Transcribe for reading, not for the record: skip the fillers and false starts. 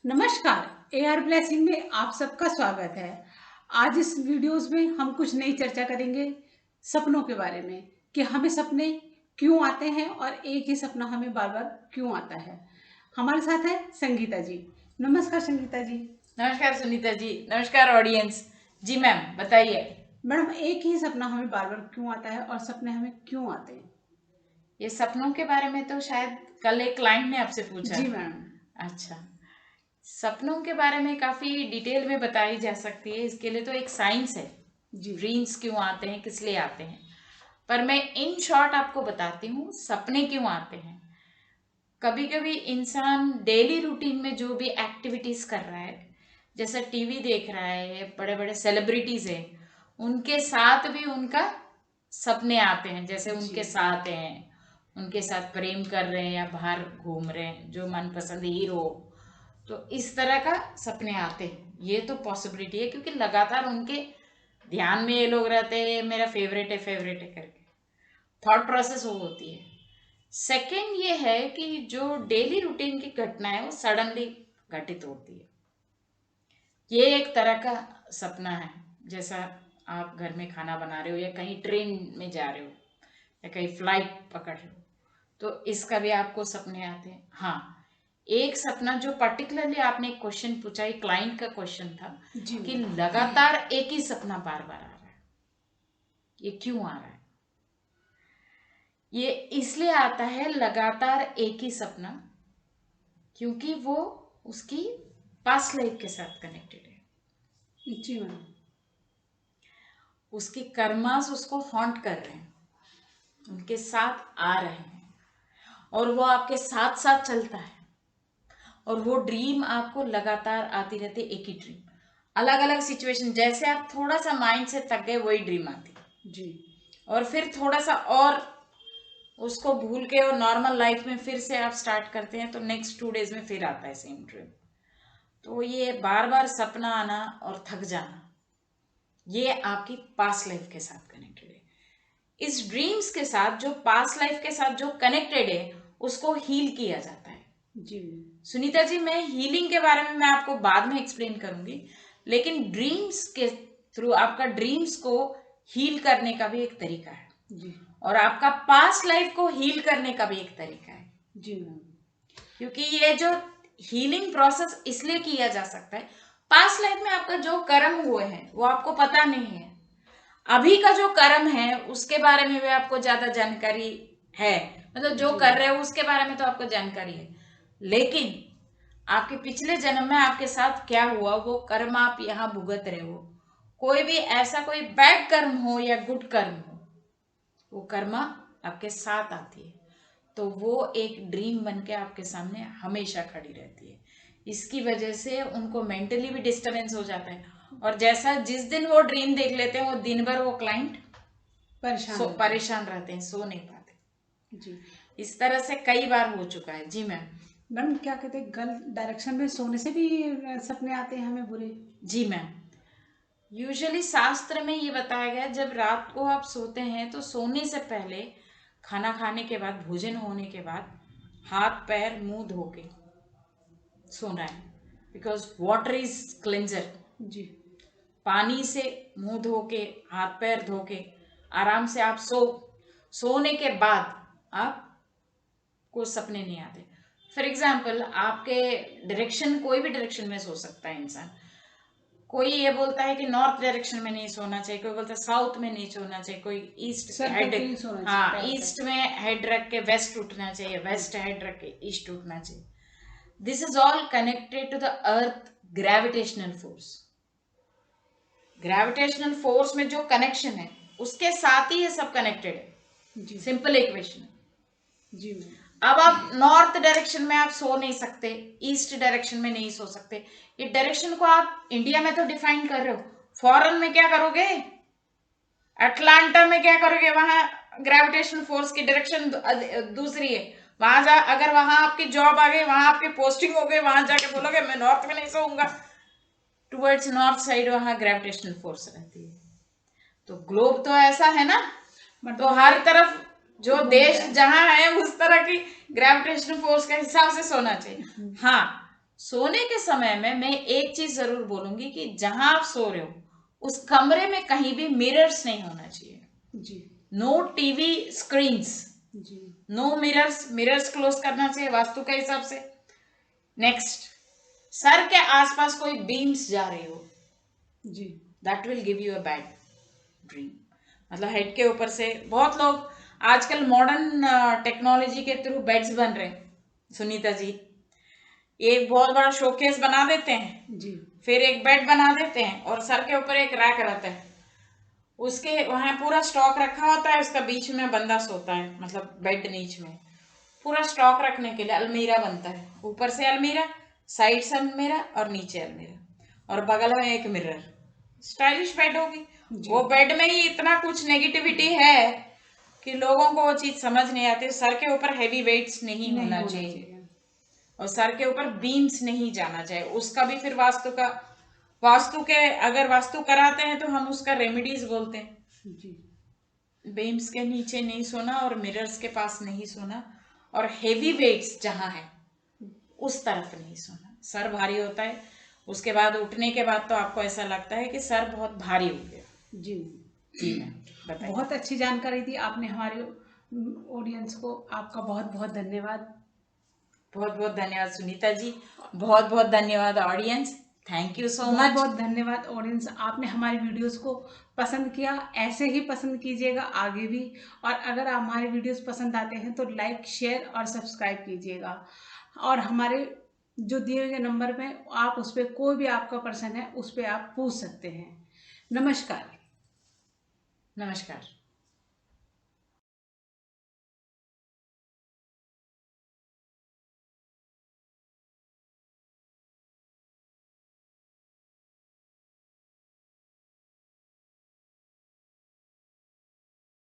नमस्कार। AR blessing में आप सबका स्वागत है। आज इस वीडियोस में हम कुछ नई चर्चा करेंगे सपनों के बारे में कि हमें सपने क्यों आते हैं और एक ही सपना हमें बार बार क्यों आता है। हमारे साथ है संगीता जी। नमस्कार संगीता जी। नमस्कार सुनीता जी। नमस्कार ऑडियंस। जी मैम बताइए। मैडम, एक ही सपना हमें बार बार क्यों आता है और सपने हमें क्यों आते हैं? ये सपनों के बारे में तो शायद कल एक क्लाइंट ने आपसे पूछा। जी मैडम। अच्छा, सपनों के बारे में काफी डिटेल में बताई जा सकती है। इसके लिए तो एक साइंस है, जी ड्रीम्स क्यों आते हैं, किस लिए आते हैं। पर मैं इन शॉर्ट आपको बताती हूँ सपने क्यों आते हैं। कभी कभी इंसान डेली रूटीन में जो भी एक्टिविटीज कर रहा है, जैसे टीवी देख रहा है, बड़े बड़े सेलिब्रिटीज हैं, उनके साथ भी उनका सपने आते हैं। जैसे जी उनके साथ हैं, उनके साथ प्रेम कर रहे हैं या बाहर घूम रहे हैं, जो मनपसंद हीरो, तो इस तरह का सपने आते हैं। ये तो पॉसिबिलिटी है क्योंकि लगातार उनके ध्यान में ये लोग रहते हैं, मेरा फेवरेट है करके थॉट प्रोसेस वो होती है। सेकंड ये है कि जो डेली रूटीन की घटना है वो सडनली घटित होती है। ये एक तरह का सपना है। जैसा आप घर में खाना बना रहे हो या कहीं ट्रेन में जा रहे हो या कहीं फ्लाइट पकड़ रहे हो, तो इसका भी आपको सपने आते हैं। हाँ, एक सपना जो पर्टिकुलरली आपने एक क्वेश्चन पूछा, एक क्लाइंट का क्वेश्चन था जी कि मैडम। लगातार एक ही सपना बार बार आ रहा है, ये क्यों आ रहा है। ये इसलिए आता है लगातार एक ही सपना क्योंकि वो उसकी पास्ट लाइफ के साथ कनेक्टेड है। जी मैडम। उसकी कर्मास उसको हॉन्ट कर रहे हैं, उनके साथ आ रहे हैं, और वो आपके साथ साथ चलता है। और वो ड्रीम आपको लगातार आती रहती है, एक ही ड्रीम, अलग अलग सिचुएशन। जैसे आप थोड़ा सा माइंड से थक गए, वही ड्रीम आती है। जी और फिर थोड़ा सा और उसको भूल के और नॉर्मल लाइफ में फिर से आप स्टार्ट करते हैं, तो नेक्स्ट 2 डेज में फिर आता है सेम ड्रीम। तो ये बार बार सपना आना और थक जाना, ये आपकी पास्ट लाइफ के साथ कनेक्टेड है। इस ड्रीम्स के साथ जो पास्ट लाइफ के साथ जो कनेक्टेड है, उसको हील किया जाता है। जी सुनीता जी, मैं हीलिंग के बारे में मैं आपको बाद में एक्सप्लेन करूंगी, लेकिन ड्रीम्स के थ्रू आपका ड्रीम्स को हील करने का भी एक तरीका है, जी और आपका पास्ट लाइफ को हील करने का भी एक तरीका है। जी मैडम। क्योंकि ये जो हीलिंग प्रोसेस इसलिए किया जा सकता है, पास्ट लाइफ में आपका जो कर्म हुए हैं वो आपको पता नहीं है। अभी का जो कर्म है उसके बारे में भी आपको ज्यादा जानकारी है, मतलब जो जी कर रहे हो उसके बारे में तो आपको जानकारी है, लेकिन आपके पिछले जन्म में आपके साथ क्या हुआ वो कर्म आप यहाँ भुगत रहे हो। कोई भी ऐसा कोई बैड कर्म हो या गुड कर्म हो, वो कर्मा आपके साथ आती है, तो वो एक ड्रीम बन के आपके सामने हमेशा खड़ी रहती है। इसकी वजह से उनको मेंटली भी डिस्टरबेंस हो जाता है, और जैसा जिस दिन वो ड्रीम देख लेते हैं वो दिन भर वो क्लाइंट परेशान रहते हैं। परेशान रहते हैं, सो नहीं पाते। जी इस तरह से कई बार हो चुका है। जी मैम। मैडम, क्या कहते हैं, गलत डायरेक्शन में सोने से भी सपने आते हैं हमें बुरे? जी मैम, यूजुअली शास्त्र में ये बताया गया है, जब रात को आप सोते हैं तो सोने से पहले, खाना खाने के बाद, भोजन होने के बाद हाथ पैर मुंह धो के सोना है, बिकॉज वाटर इज क्लेंजर। जी पानी से मुंह धो के, हाथ पैर धो के आराम से आप सोने के बाद आपको सपने नहीं आते। फॉर एग्जाम्पल, आपके डायरेक्शन, कोई भी डायरेक्शन में सो सकता है इंसान। कोई ये बोलता है कि नॉर्थ डायरेक्शन में नहीं सोना चाहिए, कोई बोलता है साउथ में नहीं सोना चाहिए, कोई ईस्ट सर हेड, करके नहीं सोना चाहिए हाँ, पैर पे। ईस्ट में हेड रख के वेस्ट उठना चाहिए, वेस्ट हेड रख के ईस्ट उठना चाहिए। This is all connected to the earth gravitational force. Gravitational force में जो कनेक्शन है उसके साथ ही ये सब कनेक्टेड है। जी सिंपल इक्वेशन है। जी मैम। अब आप नॉर्थ डायरेक्शन में आप सो नहीं सकते, ईस्ट डायरेक्शन में नहीं सो सकते। ये डायरेक्शन को आप इंडिया में तो डिफाइन कर रहे हो, फॉरेन में क्या करोगे, अटलांटा में क्या करोगे, वहां ग्रेविटेशनल फोर्स की डायरेक्शन दूसरी है। वहां जा, अगर वहां आपकी जॉब आ गई, वहां आपकी पोस्टिंग हो गई, वहां जाके बोलोगे मैं नॉर्थ में नहीं सोऊंगा, टुवर्ड्स नॉर्थ साइड वहां ग्रेविटेशनल फोर्स रहती है। तो ग्लोब तो ऐसा है ना, तो मतलब हर ये तरफ जो घूमता देश है। जहां है उस तरह की ग्रेविटेशनल फोर्स के हिसाब से सोना चाहिए। हाँ, सोने के समय में मैं एक चीज जरूर बोलूंगी कि जहां आप सो रहे हो उस कमरे में कहीं भी मिरर्स नहीं होना चाहिए। जी। नो टीवी स्क्रीन्स, जी। नो मिरर्स, मिरर्स क्लोज करना चाहिए वास्तु के हिसाब से। नेक्स्ट, सर के आसपास कोई बीम्स जा रही हो, जी। That will give you a bad dream. मतलब हेड के ऊपर से बहुत लोग आजकल मॉडर्न टेक्नोलॉजी के थ्रू बेड्स बन रहे हैं सुनीता जी, एक बहुत बड़ा शोकेस बना देते हैं, जी। फिर एक बेड बना देते हैं और सर के ऊपर एक रैक रहता है, उसके वहां पूरा स्टॉक रखा होता है, उसका बीच में बंदा सोता है, मतलब बेड नीच में पूरा स्टॉक रखने के लिए अलमीरा बनता है, ऊपर से अलमीरा, साइड से अलमीरा और नीचे अलमीरा और बगल में एक मिरर। स्टाइलिश बेड होगी जी। वो। बेड में ही इतना कुछ नेगेटिविटी है कि लोगों को वो चीज समझ नहीं आती। सर के ऊपर हैवी वेट्स नहीं होना चाहिए और सर के ऊपर बीम्स नहीं जाना चाहिए। उसका भी फिर वास्तु के अगर वास्तु कराते हैं तो हम उसका रेमेडीज बोलते हैं। जी। बीम्स के नीचे नहीं सोना और मिरर्स के पास नहीं सोना और हेवी वेट्स जहां है उस तरफ नहीं सोना। सर भारी होता है, उसके बाद उठने के बाद तो आपको ऐसा लगता है कि सर बहुत भारी हो गया। जी। जी मैम बताइए। बहुत अच्छी जानकारी दी आपने हमारे ऑडियंस को। आपका बहुत बहुत धन्यवाद। बहुत बहुत धन्यवाद सुनीता जी, बहुत बहुत धन्यवाद ऑडियंस, थैंक यू सो बहुत मच। बहुत धन्यवाद ऑडियंस, आपने हमारी वीडियोस को पसंद किया। ऐसे ही पसंद कीजिएगा आगे भी। और अगर आप हमारे वीडियोस पसंद आते हैं तो लाइक, शेयर और सब्सक्राइब कीजिएगा। और हमारे जो दिए गए नंबर में आप उस पर कोई भी आपका प्रश्न है उस पर आप पूछ सकते हैं। नमस्कार। नमस्कार।